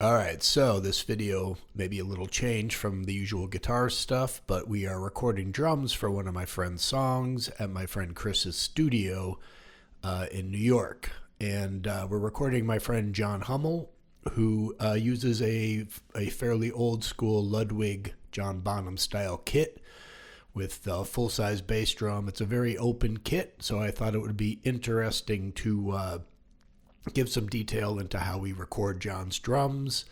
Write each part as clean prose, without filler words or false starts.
All right, so this video may be a little change from the usual guitar stuff, but we are recording drums for one of my friend's songs at my friend Chris's studio in New York. And we're recording my friend John Hummel, who uses a fairly old school Ludwig John Bonham style kit with a full-size bass drum. It's a very open kit, so I thought it would be interesting to give some detail into how we record John's drums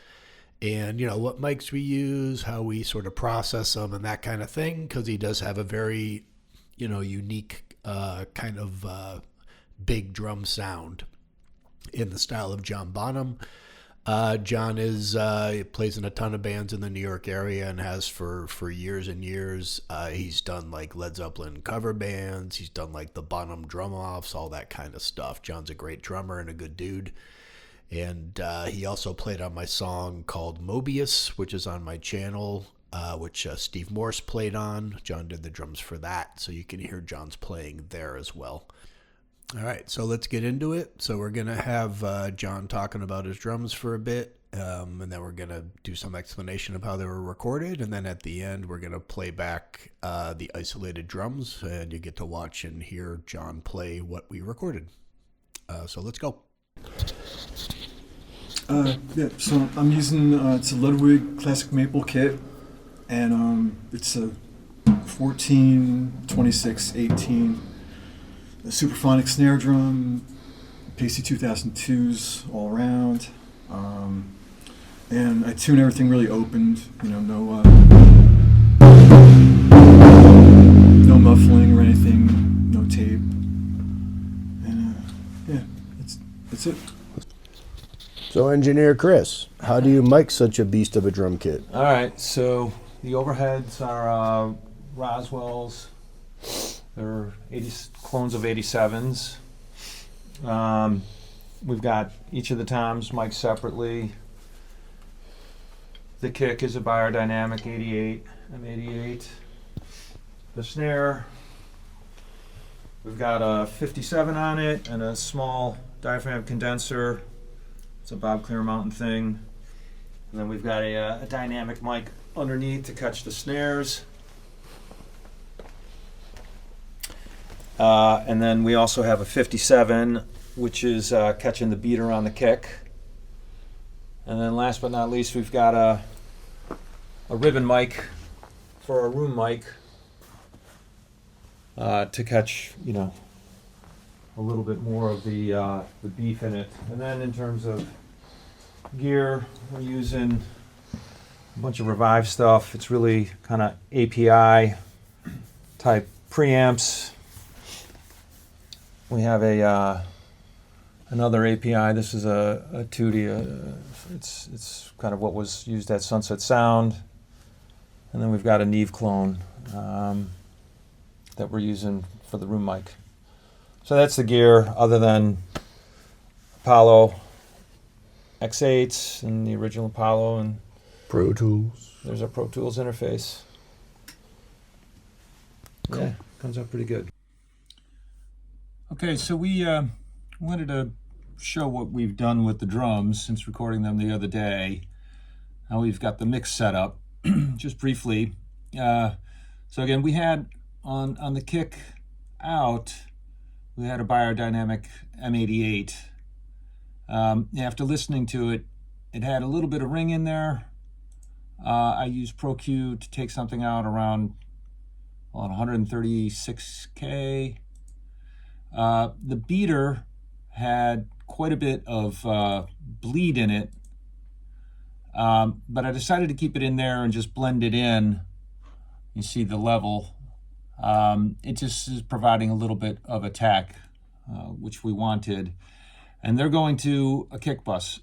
and, you know, what mics we use, how we sort of process them and that kind of thing, because he does have a very, you know, unique kind of big drum sound in the style of John Bonham. John plays in a ton of bands in the New York area and has for years and years. He's done like Led Zeppelin cover bands. He's done like the Bonham drum offs, all that kind of stuff. John's a great drummer and a good dude. And he also played on my song called Mobius, which is on my channel, which Steve Morse played on. John did the drums for that, so you can hear John's playing there as well. All right, so let's get into it. So we're going to have John talking about his drums for a bit, and then we're going to do some explanation of how they were recorded, and then at the end we're going to play back the isolated drums, and you get to watch and hear John play what we recorded. So let's go. So I'm using, it's a Ludwig Classic Maple kit, and it's a 14, 26, 18, a Superphonic snare drum, Pacey 2002s all around, and I tune everything really open, you know, no muffling or anything, no tape, and yeah, that's it. So Engineer Chris, how do you mic such a beast of a drum kit? All right, so the overheads are Roswell's. They're clones of 87s. We've got each of the toms mic'd separately. The kick is a Biodynamic 88, M88. The snare, we've got a 57 on it and a small diaphragm condenser. It's a Bob Clear Mountain thing. And then we've got a dynamic mic underneath to catch the snares. And then we also have a 57, which is catching the beater on the kick. And then last but not least, we've got a ribbon mic for a room mic to catch, you know, a little bit more of the beef in it. And then in terms of gear, we're using a bunch of Revive stuff. It's really kind of API type preamps. We have another API. This is a Tootie. It's kind of what was used at Sunset Sound. And then we've got a Neve clone that we're using for the room mic. So that's the gear, other than Apollo X8s and the original Apollo, and Pro Tools. There's our Pro Tools interface. Cool. Yeah, comes out pretty good. Okay, so we wanted to show what we've done with the drums since recording them the other day. How we've got the mix set up, just briefly. So again, we had on the kick out, we had a Biodynamic M88. After listening to it, it had a little bit of ring in there. I used ProQ to take something out around 136K. The beater had quite a bit of bleed in it, but I decided to keep it in there and just blend it in. You see the level. It just is providing a little bit of attack, which we wanted. And they're going to a kick bus.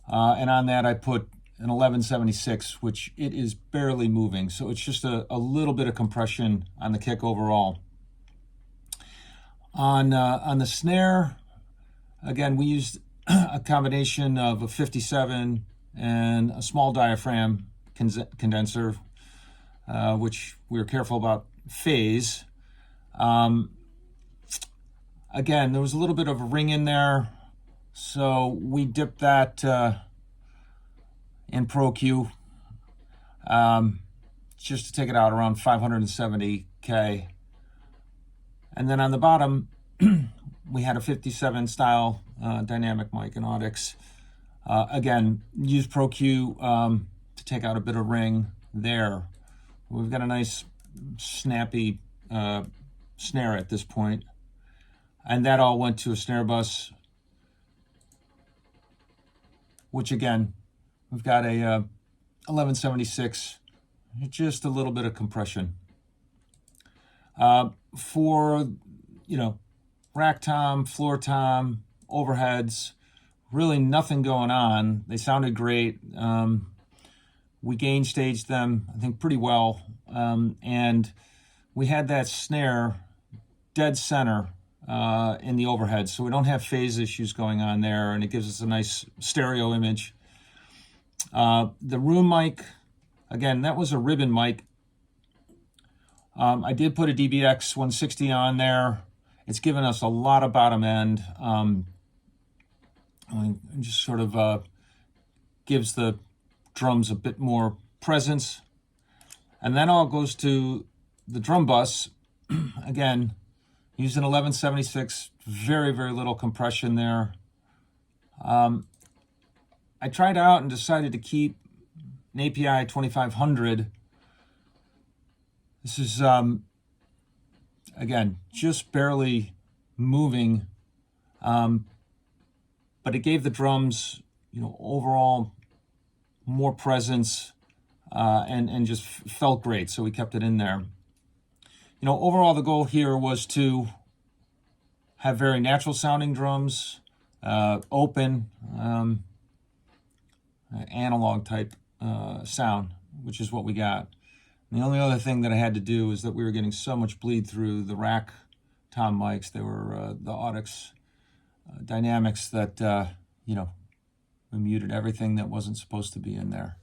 And on that I put an 1176, which it is barely moving. So it's just a little bit of compression on the kick overall. On the snare, again, we used a combination of a 57 and a small diaphragm condenser, which we were careful about phase. Again, there was a little bit of a ring in there, so we dipped that in Pro Q, just to take it out around 570K. And then on the bottom, we had a 57 style dynamic mic and Audix. Again, use Pro Q to take out a bit of ring there. We've got a nice snappy snare at this point. And that all went to a snare bus, which again, we've got a 1176, just a little bit of compression. For, rack tom, floor tom, overheads, really nothing going on. They sounded great. We gain staged them, I think, pretty well. And we had that snare dead center in the overhead, so we don't have phase issues going on there, and it gives us a nice stereo image. The room mic, again, that was a ribbon mic. I did put a DBX 160 on there. It's given us a lot of bottom end. Just sort of gives the drums a bit more presence. And that all goes to the drum bus. Again, using 1176, very, very little compression there. I tried out and decided to keep an API 2500. This is, again, just barely moving, but it gave the drums, overall more presence, and just felt great, so we kept it in there. Overall, the goal here was to have very natural sounding drums, open, analog type sound, which is what we got. And the only other thing that I had to do is that we were getting so much bleed through the rack tom mics. They were the Audix dynamics that, we muted everything that wasn't supposed to be in there.